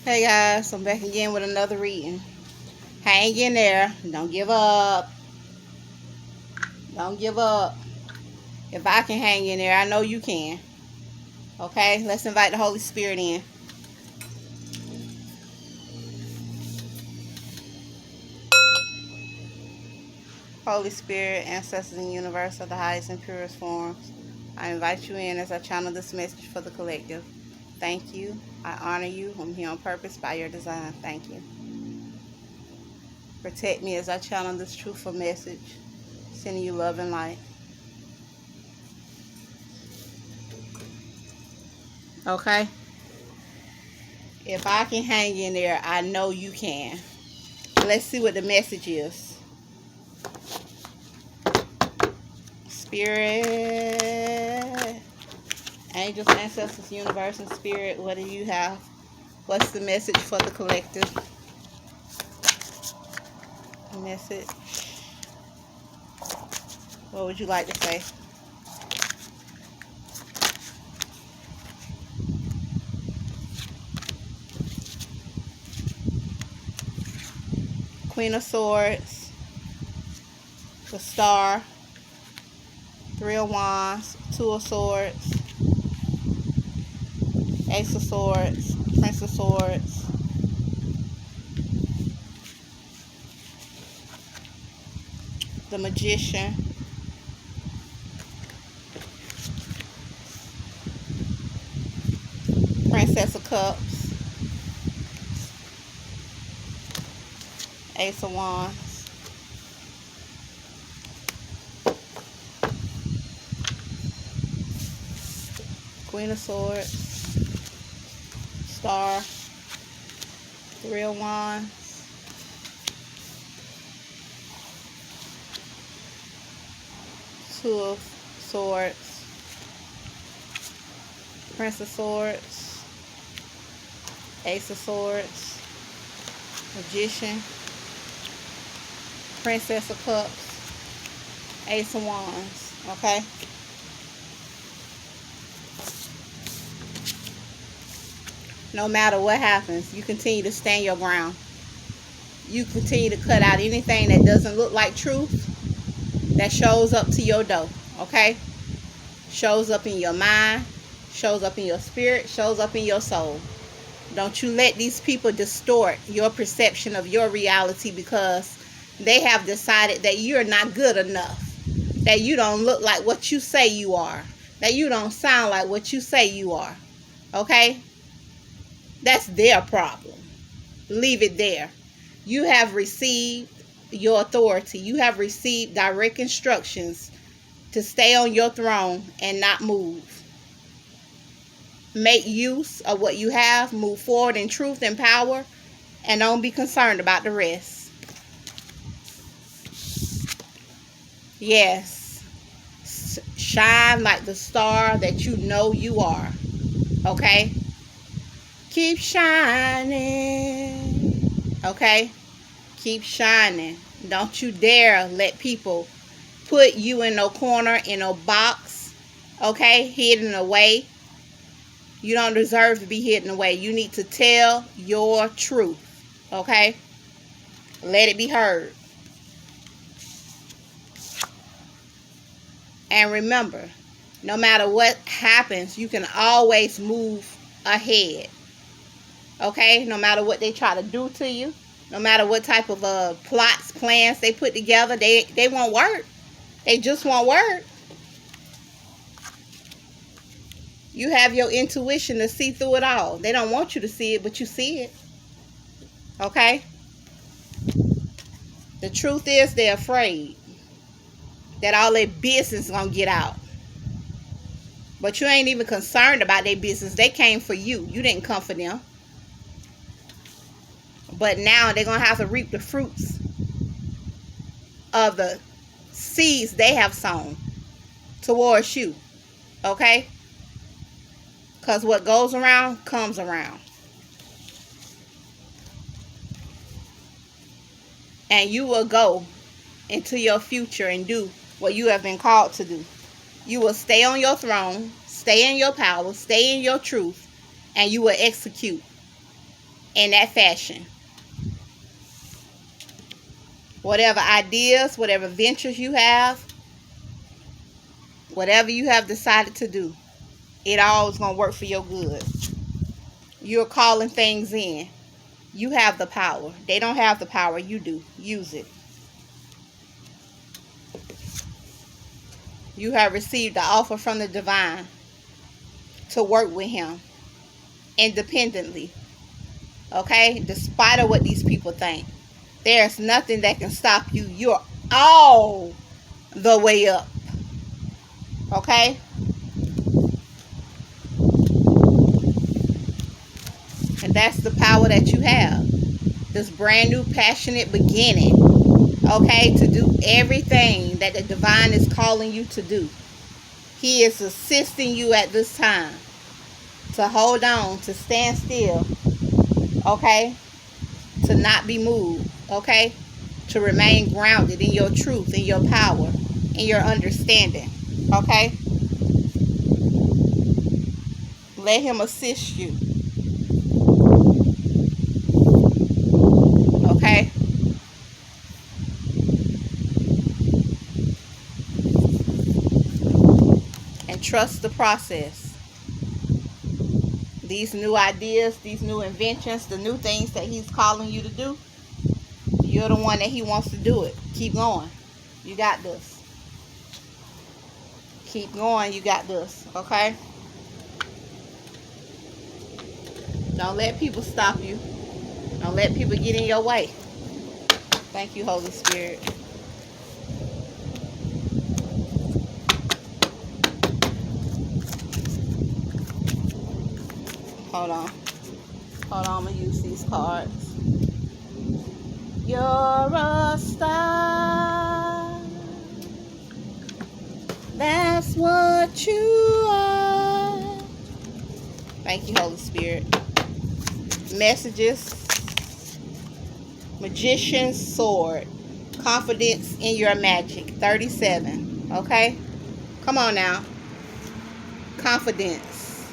Hey guys, I'm back again with another reading. Hang in there. Don't give up. Don't give up. If I can hang in there, I know you can. Okay, let's invite the Holy Spirit in. Holy Spirit, ancestors in the universe of the highest and purest forms, I invite you in as I channel this message for the collective. Thank you. I honor you. I'm here on purpose by your design. Thank you. Protect me as I channel this truthful message, sending you love and light. Okay? If I can hang in there, I know you can. Let's see what the message is. Spirit, angels, ancestors, universe, and spirit, what do you have? What's the message for the collective? Message. What would you like to say? Queen of Swords, the Star, Three of Wands, Two of Swords, Ace of Swords, Prince of Swords, the Magician, Princess of Cups, Ace of Wands, Queen of Swords, Star, Three of Wands, Two of Swords, Prince of Swords, Ace of Swords, Magician, Princess of Cups, Ace of Wands. Okay? No matter what happens, you continue to stand your ground. You continue to cut out anything that doesn't look like truth that shows up to your door. Okay? Shows up in your mind, shows up in your spirit, shows up in your soul. Don't you let these people distort your perception of your reality because they have decided that you're not good enough, that you don't look like what you say you are, that you don't sound like what you say you are. Okay? That's their problem. Leave it there. You have received your authority. You have received direct instructions to stay on your throne and not move. Make use of what you have. Move forward in truth and power. And don't be concerned about the rest. Yes. Shine like the star that you know you are. Okay? Keep shining. Okay? Keep shining. Don't you dare let people put you in no corner, in no box. Okay? Hidden away. You don't deserve to be hidden away. You need to tell your truth. Okay? Let it be heard. And remember, no matter what happens, you can always move ahead. Okay? No matter what they try to do to you, no matter what type of plots, plans they put together, they won't work. They just won't work. You have your intuition to see through it all. They don't want you to see it, but you see it. Okay? The truth is they're afraid that all their business is going to get out. But you ain't even concerned about their business. They came for you. You didn't come for them. But now they're going to have to reap the fruits of the seeds they have sown towards you. Okay? Because what goes around comes around. And you will go into your future and do what you have been called to do. You will stay on your throne, stay in your power, stay in your truth, and you will execute. in that fashion. Whatever ideas, whatever ventures you have, whatever you have decided to do, it all is going to work for your good. You're calling things in. You have the power. They don't have the power. You do. Use it. You have received the offer from the divine to work with him independently. Okay? Despite of what these people think. There's nothing that can stop you. You're all the way up. Okay? And that's the power that you have. This brand new passionate beginning. Okay? To do everything that the divine is calling you to do. He is assisting you at this time. To hold on. To stand still. Okay? To not be moved. Okay? To remain grounded in your truth, in your power, in your understanding. Okay? Let him assist you. Okay? And trust the process. These new ideas, these new inventions, the new things that he's calling you to do, you're the one that he wants to do it. Keep going. You got this. Keep going. You got this. Okay? Don't let people stop you. Don't let people get in your way. Thank you, Holy Spirit. Hold on. Hold on. I'm going to use these cards. You're a star. That's what you are. Thank you, Holy Spirit. Messages. Magician's sword. Confidence in your magic. 37. Okay? Come on now. Confidence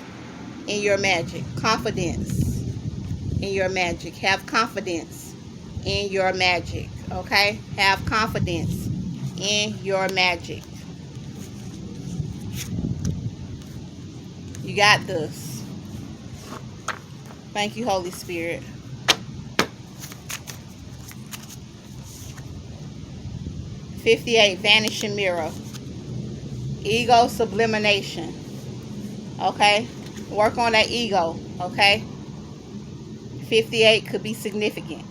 in your magic. Confidence in your magic. Have confidence in your magic. Okay? Have confidence in your magic. You got this. Thank you, Holy Spirit. $58, vanishing mirror. Ego sublimation. Okay? Work on that ego. Okay? 58 could be significant.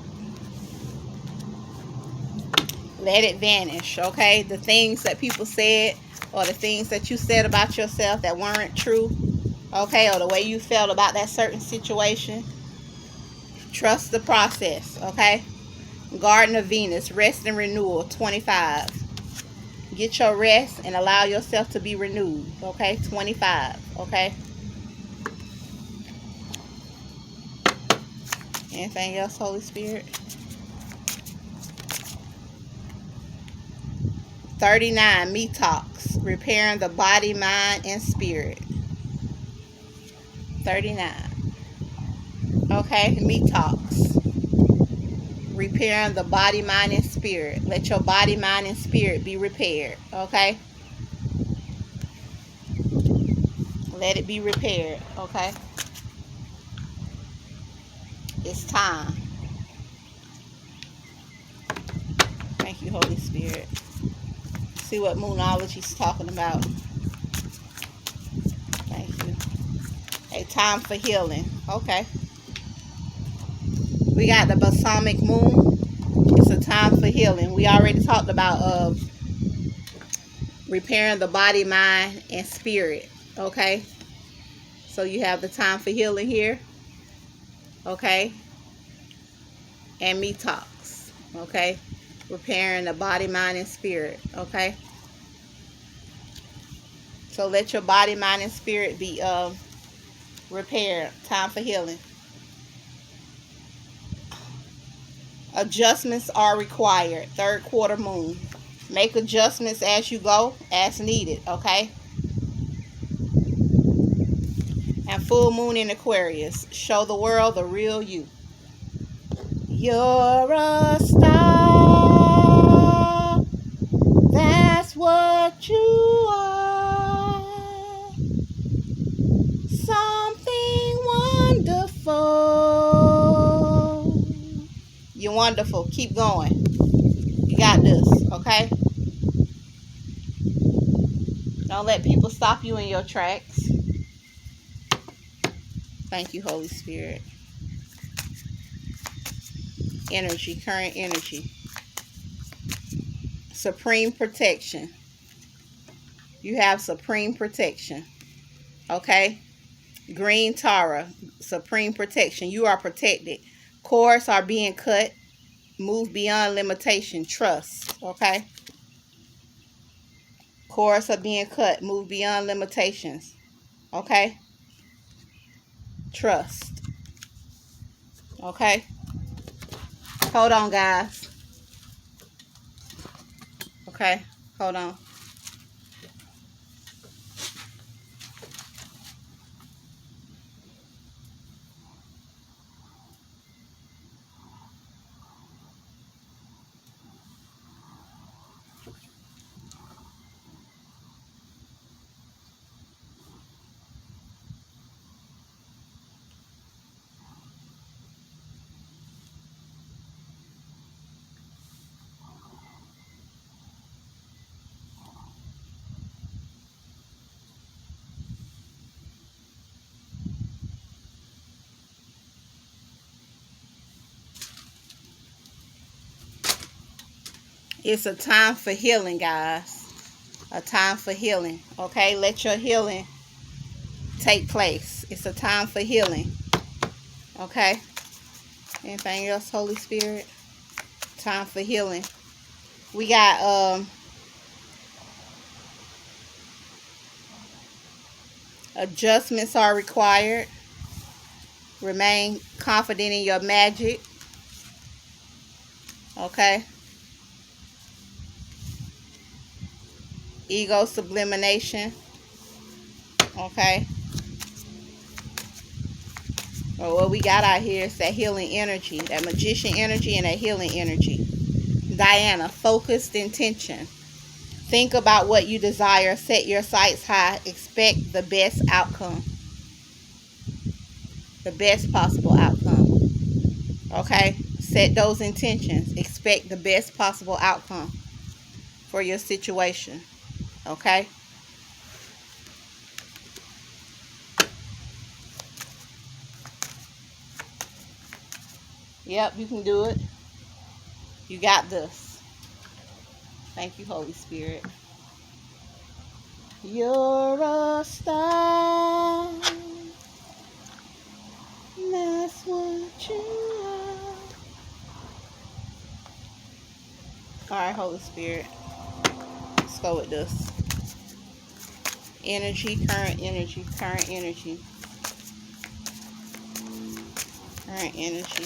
Let it vanish. Okay? The things that people said, or the things that you said about yourself that weren't true. Okay? Or the way you felt about that certain situation. Trust the process. Okay? Garden of Venus, rest and renewal, 25. Get your rest and allow yourself to be renewed. Okay? 25. Okay? Anything else, Holy Spirit? 39, Me Talks, repairing the body, mind, and spirit. 39. Okay? Me Talks. Repairing the body, mind, and spirit. Let your body, mind, and spirit be repaired. Okay? Let it be repaired. Okay? It's time. Thank you, Holy Spirit. See what Moonology is talking about. Thank you. A time for healing. Okay. We got the balsamic moon. It's a time for healing. We already talked about repairing the body, mind, and spirit. Okay. So you have the time for healing here. Okay. And Me Talks. Okay. Repairing the body, mind, and spirit. Okay. So let your body, mind, and spirit be repaired. Time for healing. Adjustments are required. Third quarter moon. Make adjustments as you go, as needed. Okay. And full moon in Aquarius. Show the world the real you. You're a star. That's what you are. Something wonderful. You're wonderful. Keep going. You got this, okay? Don't let people stop you in your tracks. Thank you, Holy Spirit. Energy, current energy. Supreme protection. You have supreme protection. Okay? Green Tara, supreme protection. You are protected. Cords are being cut. Move beyond limitation. Trust. Okay? Cords are being cut. Move beyond limitations. Okay? Trust. Okay? Hold on, guys. Okay? Hold on. It's a time for healing, guys. A time for healing. Okay? Let your healing take place. It's a time for healing. Okay? Anything else, Holy Spirit? Time for healing. We got adjustments are required. Remain confident in your magic. Okay? Ego sublimination. Okay? Well, what we got out here is that healing energy, that magician energy and that healing energy. Diana, focused intention. Think about what you desire. Set your sights high. Expect the best outcome. The best possible outcome. Okay? Set those intentions. Expect the best possible outcome for your situation. Okay? Yep, you can do it. You got this. Thank you, Holy Spirit. You're a star. That's what you are. Alright, Holy Spirit. Let's go with this. Energy, current energy, current energy. Current energy.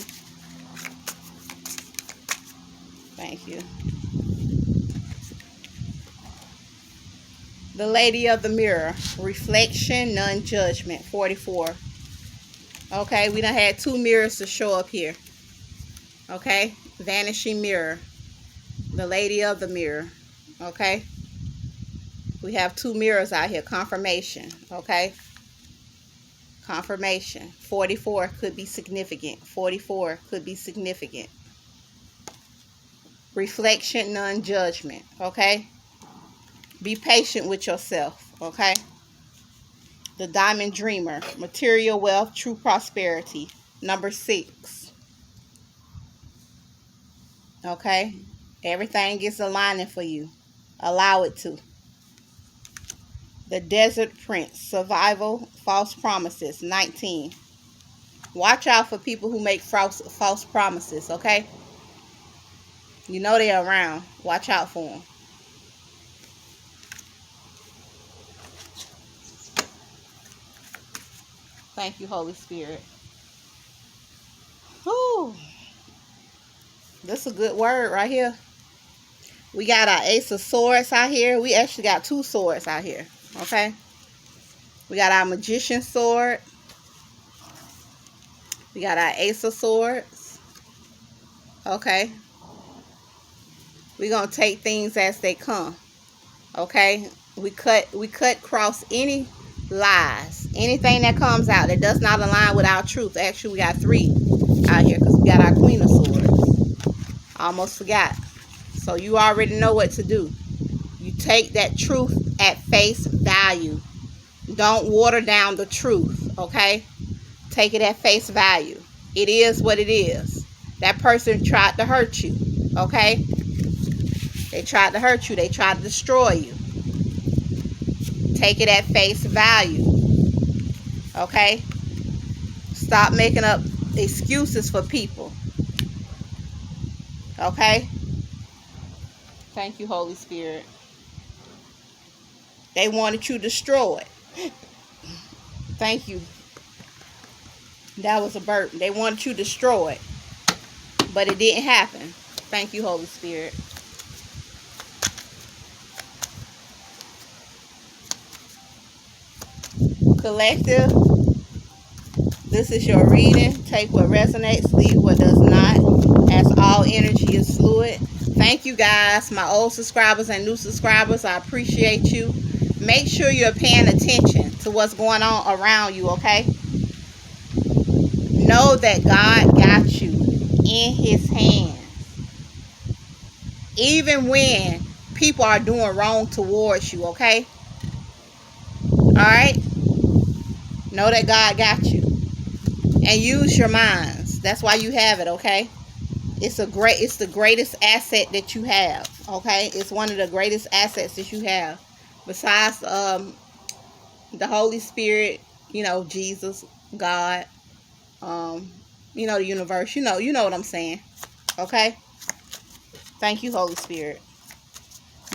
Thank you. The Lady of the Mirror. Reflection, non-judgment. 44. Okay, we done had 2 mirrors to show up here. Okay, vanishing mirror. The Lady of the Mirror. Okay, we have 2 mirrors out here. Confirmation. Okay, confirmation. 44 could be significant. 44 could be significant. Reflection, non-judgment. Okay, be patient with yourself. Okay, the Diamond Dreamer. Material wealth, true prosperity. Number 6. Okay, everything is aligning for you. Allow it to. The Desert Prince. Survival, false promises. 19. Watch out for people who make false promises, okay? You know they're around. Watch out for them. Thank you, Holy Spirit. Whew. This is a good word right here. We got our Ace of Swords out here. We actually got 2 swords out here, okay? We got our Magician sword. We got our Ace of Swords. Okay? We're going to take things as they come. Okay? We cut cross any lies. Anything that comes out that does not align with our truth. Actually, we got 3 out here because we got our Queen of Swords. I almost forgot. So you already know what to do. You take that truth at face value. Don't water down the truth, okay? Take it at face value. It is what it is. That person tried to hurt you, okay? They tried to hurt you. They tried to destroy you. Take it at face value, okay? Stop making up excuses for people, okay? Thank you, Holy Spirit. They wanted you destroyed. Thank you. That was a burp. They wanted you destroyed, but it didn't happen. Thank you, Holy Spirit. Collective, this is your reading. Take what resonates, leave what does not, as all energy is fluid. Thank you guys, my old subscribers and new subscribers. I appreciate you. Make sure you're paying attention to what's going on around you, okay? Know that God got you in his hands. Even when people are doing wrong towards you, okay? Alright? Know that God got you. And use your minds. That's why you have it, okay? It's the greatest asset that you have, okay? It's one of the greatest assets that you have. Besides the Holy Spirit, you know, Jesus, God, you know, the universe, you know what I'm saying. Okay? Thank you, Holy Spirit.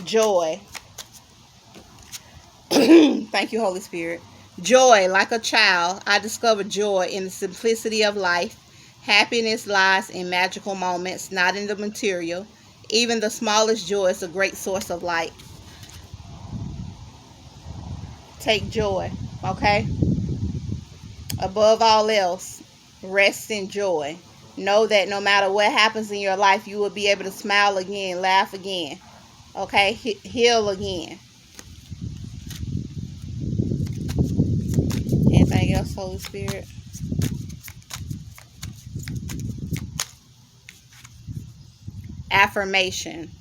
Joy. Thank you, Holy Spirit. Joy, like a child, I discovered joy in the simplicity of life. Happiness lies in magical moments, not in the material. Even the smallest joy is a great source of light. Take joy, okay? Above all else, rest in joy. Know that no matter what happens in your life, you will be able to smile again, laugh again, okay? Heal again. Anything else, Holy Spirit? Affirmation.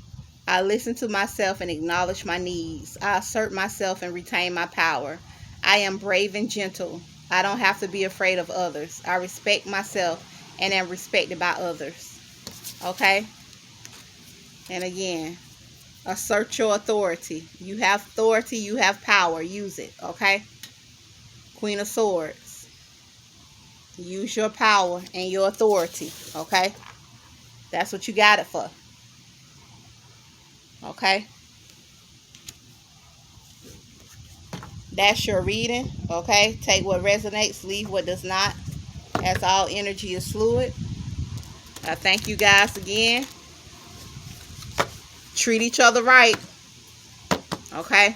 I listen to myself and acknowledge my needs. I assert myself and retain my power. I am brave and gentle. I don't have to be afraid of others. I respect myself and am respected by others. Okay? And again, assert your authority. You have authority, you have power. Use it. Okay? Queen of Swords. Use your power and your authority. Okay? That's what you got it for. Okay? That's your reading. Okay? Take what resonates, leave what does not. As all energy is fluid. I thank you guys again. Treat each other right. Okay?